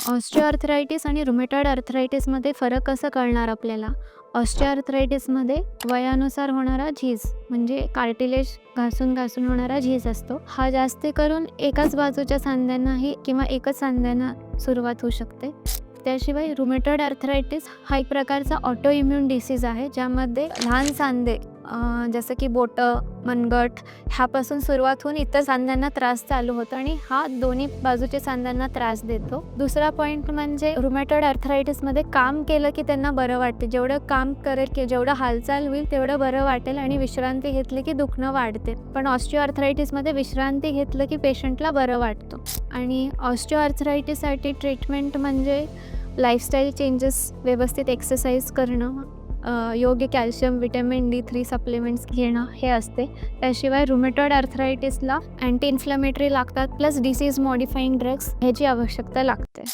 Osteoarthritis आणि rheumatoid आर्थरायटिसमध्ये फरक कसा कळणार आपल्याला? ऑस्टिओआर्थरायटिसमध्ये वयानुसार होणारा झीज म्हणजे कार्टिलेज घासून होणारा झीज असतो. हा जास्त करून एकाच बाजूच्या सांध्यांनाही किंवा एकच सांध्यांना सुरुवात होऊ शकते. त्याशिवाय रुमेटॉइड आर्थरायटिस हा एक प्रकारचा ऑटो इम्यून डिसीज आहे, ज्यामध्ये लहान सांधे जसं की बोटं, मनगट ह्यापासून सुरुवात होऊन इतर सांध्यांना त्रास चालू होतो आणि हा दोन्ही बाजूच्या सांध्यांना त्रास देतो. दुसरा पॉईंट म्हणजे रुमेटॉइड आर्थरायटिसमध्ये काम केलं की त्यांना बरं वाटते. जेवढं काम करेल की जेवढं हालचाल होईल तेवढं बरं वाटेल आणि विश्रांती घेतली की दुखणं वाढते. पण ऑस्टिओआर्थरायटिसमध्ये विश्रांती घेतलं की पेशंटला बरं वाटतं. आणि ऑस्टिओआर्थरायटिससाठी ट्रीटमेंट म्हणजे लाईफस्टाईल चेंजेस, व्यवस्थित एक्सरसाइज करणं, योग्य कॅल्शियम, व्हिटॅमिन D3 सप्लिमेंट्स घेणं हे असते. त्याशिवाय रुमेटॉइड आर्थरायटिसला अँटी इन्फ्लॅमेटरी लागतात, प्लस डिसीज मॉडिफाईंग ड्रग्स ह्याची आवश्यकता लागते.